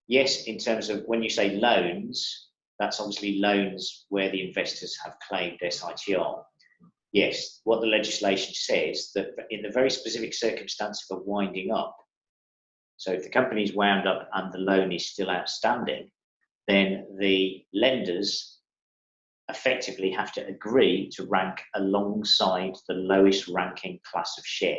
S1: yes, in terms of when you say loans, that's obviously loans where the investors have claimed SITR. Yes, what the legislation says, that in the very specific circumstance of a winding up, so if the company's wound up and the loan is still outstanding, then the lenders effectively have to agree to rank alongside the lowest ranking class of share.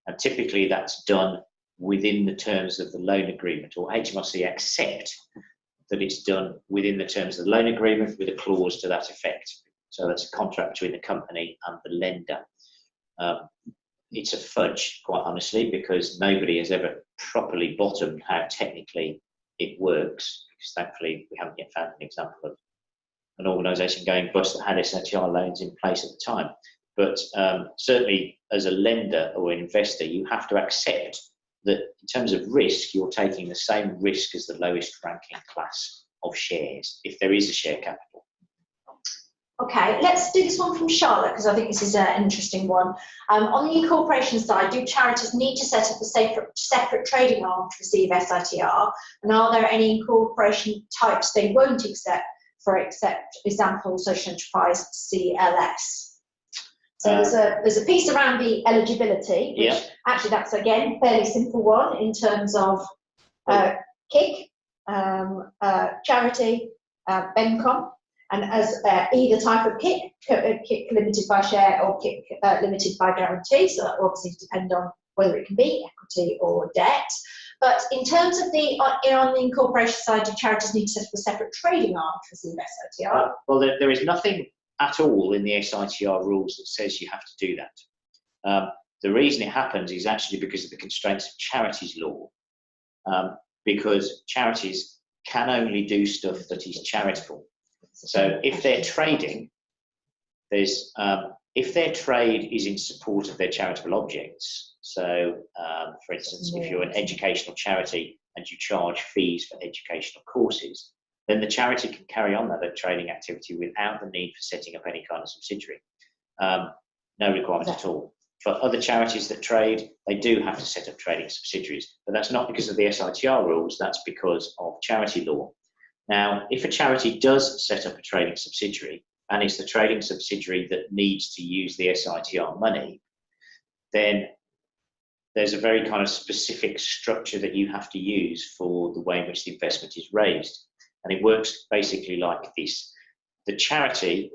S1: And typically that's done within the terms of the loan agreement, or HMRC accept that it's done within the terms of the loan agreement with a clause to that effect. So that's a contract between the company and the lender. It's a fudge, quite honestly, because nobody has ever properly bottomed how technically it works, because thankfully we haven't yet found an example of an organisation going bust that had SITR loans in place at the time. But certainly as a lender or an investor, you have to accept that in terms of risk, you're taking the same risk as the lowest ranking class of shares, if there is a share capital.
S2: Okay, let's do this one from Charlotte, because I think this is an interesting one. On the incorporation side, do charities need to set up a separate trading arm to receive SITR? And are there any incorporation types they won't accept, for example, social enterprise CLS? So there's a piece around the eligibility, which actually that's, again, fairly simple one in terms of KIC, charity, BENCOM, and as either type of KIC, KIC limited by share or KIC limited by guarantee, so that will obviously depend on whether it can be equity or debt. But in terms of on the incorporation side, do charities need to set up a separate trading arm to receive SITR?
S1: Well, there is nothing at all in the SITR rules that says you have to do that. The reason it happens is actually because of the constraints of charities law, because charities can only do stuff that is charitable. So if they're trading, if their trade is in support of their charitable objects, so for instance, if you're an educational charity and you charge fees for educational courses, then the charity can carry on that trading activity without the need for setting up any kind of subsidiary. No requirement at all. For other charities that trade, they do have to set up trading subsidiaries, but that's not because of the SITR rules, that's because of charity law. Now, if a charity does set up a trading subsidiary, and it's the trading subsidiary that needs to use the SITR money, then there's a very kind of specific structure that you have to use for the way in which the investment is raised. And it works basically like this. The charity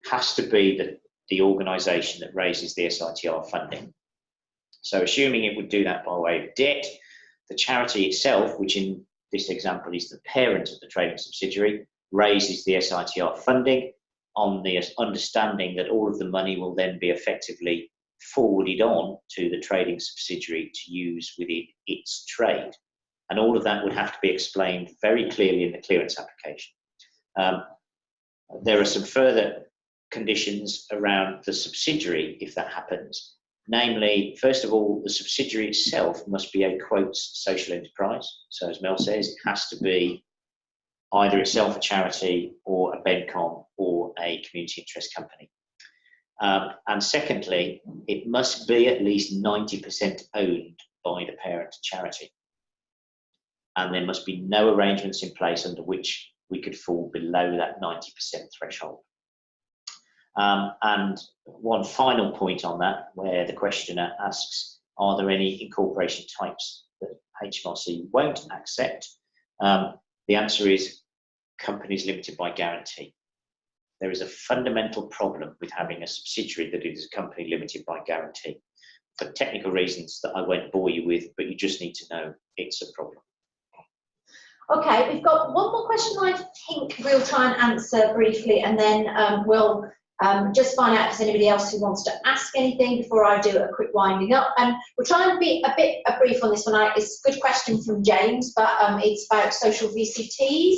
S1: has to be the organisation that raises the SITR funding. So assuming it would do that by way of debt, the charity itself, which in this example is the parent of the trading subsidiary, raises the SITR funding on the understanding that all of the money will then be effectively forwarded on to the trading subsidiary to use within its trade. And all of that would have to be explained very clearly in the clearance application. There are some further conditions around the subsidiary if that happens. Namely, first of all, the subsidiary itself must be a, quotes, social enterprise. So as Mel says, it has to be either itself a charity or a BENCOM or a community interest company. And secondly, it must be at least 90% owned by the parent charity. And there must be no arrangements in place under which we could fall below that 90% threshold. And one final point on that, where the questioner asks, are there any incorporation types that HMRC won't accept? The answer is companies limited by guarantee. There is a fundamental problem with having a subsidiary that is a company limited by guarantee. For technical reasons that I won't bore you with, but you just need to know it's a problem.
S2: Okay, we've got one more question I think we'll try and answer briefly, and then we'll Just find out if there's anybody else who wants to ask anything before I do a quick winding up. And we'll try and be a bit brief on this one. It's a good question from James, but it's about social VCTs.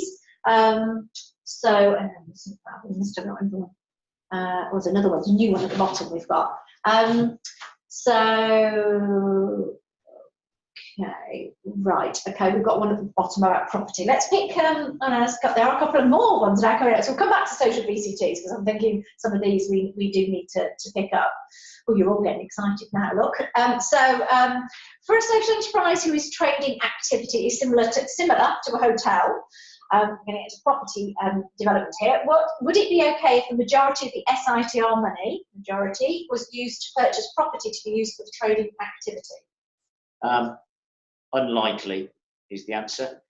S2: So, we must have not everyone. There's another one, a new one at the bottom we've got. Okay, right. Okay, we've got one at the bottom about property. Let's pick. There are a couple of more ones now coming up. So we'll come back to social VCTs because I'm thinking some of these we do need to pick up. Oh, you're all getting excited now. Look. For a social enterprise who is trading activities similar to a hotel. I'm going to get into property development here. Would it be okay if the majority of the SITR money, was used to purchase property to be used for the trading activity?
S1: Unlikely is the answer,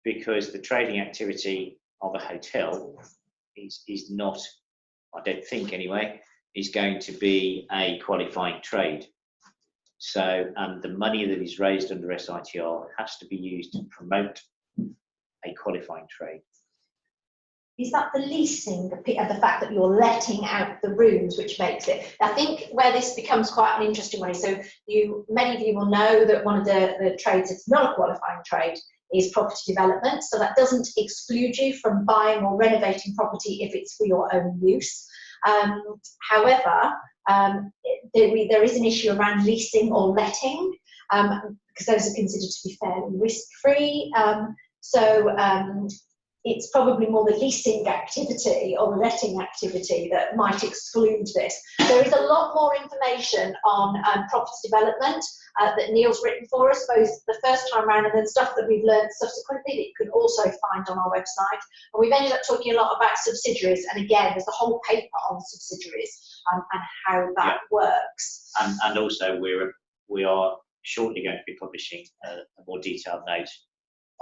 S1: because the trading activity of a hotel is not, I don't think anyway, is going to be a qualifying trade. So, and the money that is raised under SITR has to be used to promote a qualifying trade.
S2: Is that the leasing, the fact that you're letting out the rooms, which makes it? I think where this becomes quite an interesting one. So many of you will know that one of the trades that's not a qualifying trade is property development. So that doesn't exclude you from buying or renovating property if it's for your own use. However, there is an issue around leasing or letting, because those are considered to be fairly risk-free. It's probably more the leasing activity or the letting activity that might exclude this. There is a lot more information on property development that Neil's written for us, both the first time around and then stuff that we've learned subsequently that you can also find on our website. And we've ended up talking a lot about subsidiaries, and again, there's a whole paper on subsidiaries and how that works.
S1: And also we are shortly going to be publishing a more detailed note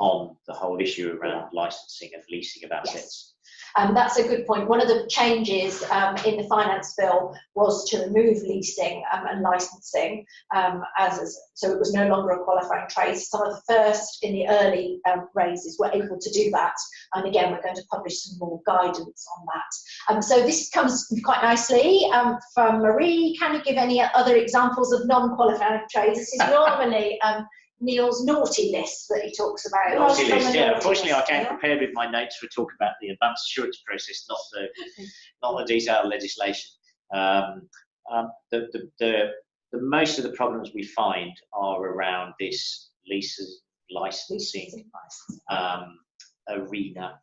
S1: on the whole issue around licensing and leasing of assets.
S2: Yes. That's a good point. One of the changes in the finance bill was to remove leasing and licensing, so it was no longer a qualifying trade. Some of the first in the early raises were able to do that, and again we're going to publish some more guidance on that. So this comes quite nicely from Marie. Can you give any other examples of non-qualifying trades? This is normally Neil's naughty list that he talks about.
S1: Naughty list, yeah. Unfortunately, I came prepared with my notes for talk about the advanced assurance process, not the detailed legislation. The most of the problems we find are around this licensing arena.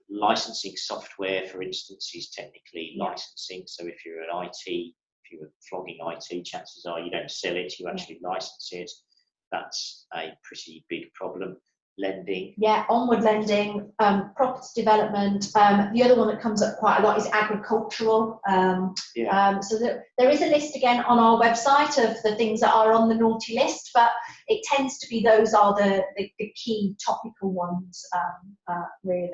S1: Licensing software, for instance, is technically licensing. So if you're an IT, if you're flogging IT, chances are you don't sell it, you actually license it. That's a pretty big problem. Lending. Yeah,
S2: onward lending, property development. The other one that comes up quite a lot is agricultural. So there is a list again on our website of the things that are on the naughty list, but it tends to be those are the key topical ones, really.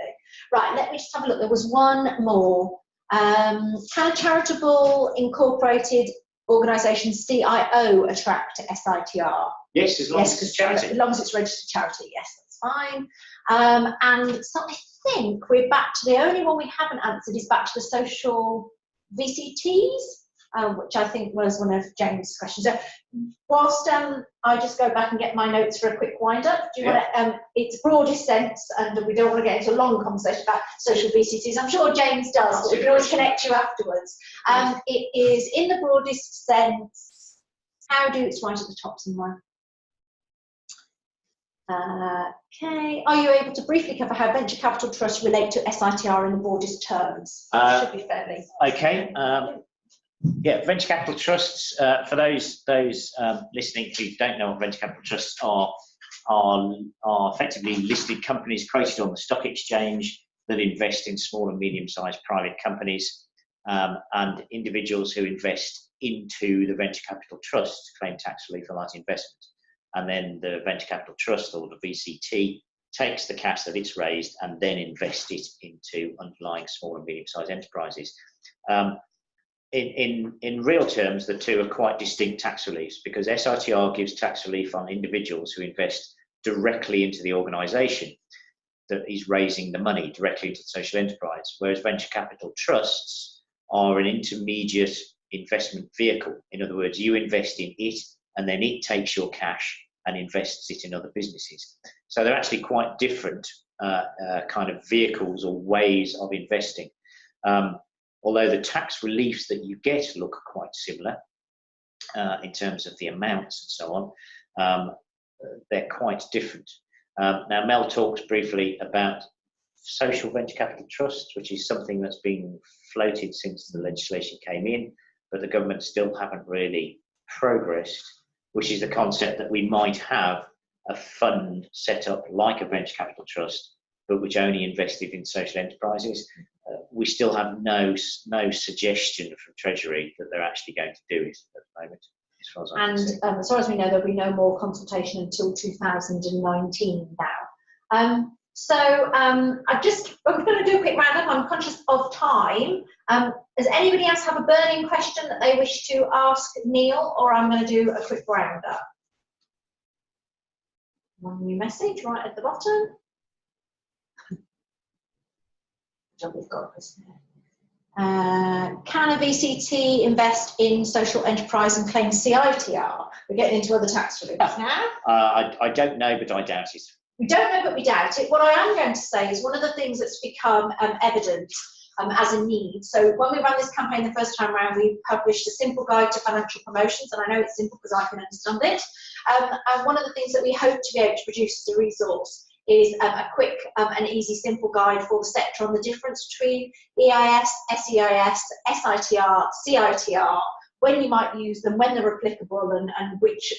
S2: Right, let me just have a look. There was one more. Can a charitable incorporated organisation CIO attract SITR?
S1: Yes, as long as it's charity.
S2: As long as it's registered charity, yes, that's fine. And so I think we're back to the only one we haven't answered is back to the social VCTs, which I think was one of James' questions. So whilst I just go back and get my notes for a quick wind up, do you want to, it's broadest sense, and we don't want to get into a long conversation about social VCTs. I'm sure James does, but we can always connect you afterwards. It is in the broadest sense. How do it's right at the top somewhere? Okay. Are you able to briefly cover how venture capital trusts relate to SITR in the broadest terms? Should be fairly.
S1: Okay. Yeah, venture capital trusts. For those listening who don't know what venture capital trusts are effectively listed companies quoted on the stock exchange that invest in small and medium-sized private companies, and individuals who invest into the venture capital trust claim tax relief on that investment. And then the venture capital trust, or the VCT, takes the cash that it's raised and then invests it into underlying small and medium-sized enterprises. In real terms, the two are quite distinct tax reliefs, because SITR gives tax relief on individuals who invest directly into the organisation. that is raising the money directly into the social enterprise, whereas venture capital trusts are an intermediate investment vehicle. In other words, you invest in it and then it takes your cash and invests it in other businesses. So they're actually quite different kind of vehicles or ways of investing. Although the tax reliefs that you get look quite similar in terms of the amounts and so on, they're quite different. Now, Mel talks briefly about social venture capital trusts, which is something that's been floated since the legislation came in, but the government still haven't really progressed, which is the concept that we might have a fund set up like a venture capital trust, but which only invested in social enterprises. We still have no suggestion from Treasury that they're actually going to do it at the moment. As far as I can see.
S2: As far as we know, there'll be no more consultation until 2019 now. I'm going to do a quick roundup. I'm conscious of time. Does anybody else have a burning question that they wish to ask Neil, or I'm going to do a quick roundup? One new message right at the bottom. We've got this there. Can a VCT invest in social enterprise and claim CITR? We're getting into other tax reliefs now.
S1: I don't know, but I doubt it.
S2: We don't know, but we doubt it. What I am going to say is one of the things that's become evident as a need. So when we ran this campaign the first time around, we published a simple guide to financial promotions, and I know it's simple because I can understand it. And one of the things that we hope to be able to produce as a resource is a quick and easy, simple guide for the sector on the difference between EIS, SEIS, SITR, CITR, when you might use them, when they're applicable, and which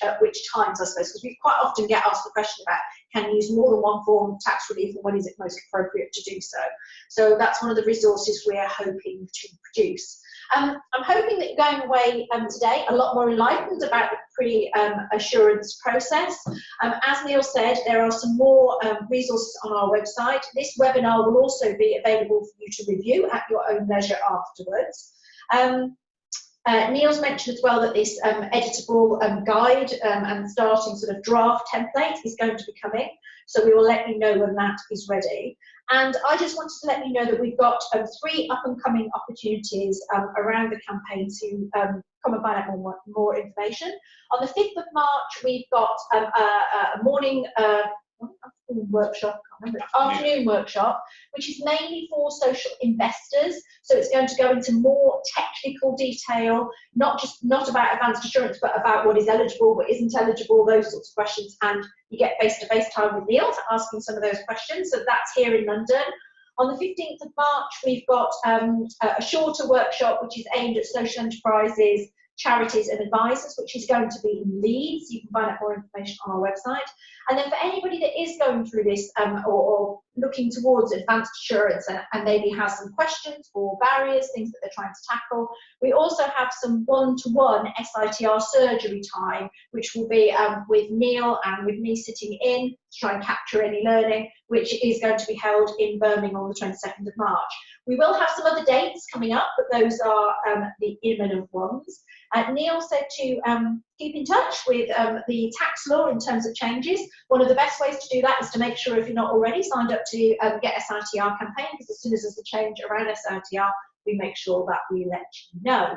S2: times, I suppose, because we quite often get asked the question about can you use more than one form of tax relief and when is it most appropriate to do so. So that's one of the resources we're hoping to produce. I'm hoping that you're going away today a lot more enlightened about the pre-assurance process. As Neil said, there are some more resources on our website. This webinar will also be available for you to review at your own leisure afterwards. Neil's mentioned as well that this editable guide and starting sort of draft template is going to be coming, so we will let you know when that is ready. And I just wanted to let you know that we've got 3 up-and-coming opportunities around the campaign to come and find out more information. On the 5th of March, we've got a morning workshop, afternoon workshop, which is mainly for social investors. So it's going to go into more technical detail, not about advanced assurance, but about what is eligible, what isn't eligible, those sorts of questions. And you get face-to-face time with Neil to asking some of those questions. So that's here in London. On the 15th of March, we've got a shorter workshop, which is aimed at social enterprises, charities and advisors, which is going to be in Leeds. You can find out more information on our website. And then for anybody that is going through this or looking towards advanced assurance and maybe has some questions or barriers, things that they're trying to tackle, we also have some one-to-one SITR surgery time, which will be with Neil and with me sitting in to try and capture any learning, which is going to be held in Birmingham on the 22nd of March. We will have some other dates coming up, but those are the imminent ones. Neil said to keep in touch with the tax law in terms of changes. One of the best ways to do that is to make sure, if you're not already signed up to get a SITR campaign, because as soon as there's a change around SITR, we make sure that we let you know.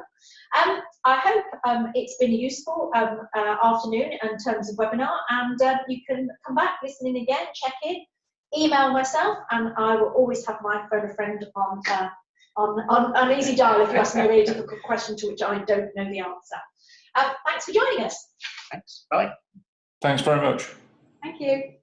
S2: I hope it's been a useful afternoon in terms of webinar, and you can come back, listening again, check in, email myself, and I will always have my phone a friend on easy dial if you ask me a really difficult question to which I don't know the answer. Thanks for joining us.
S1: Thanks. Bye.
S3: Thanks very much.
S2: Thank you.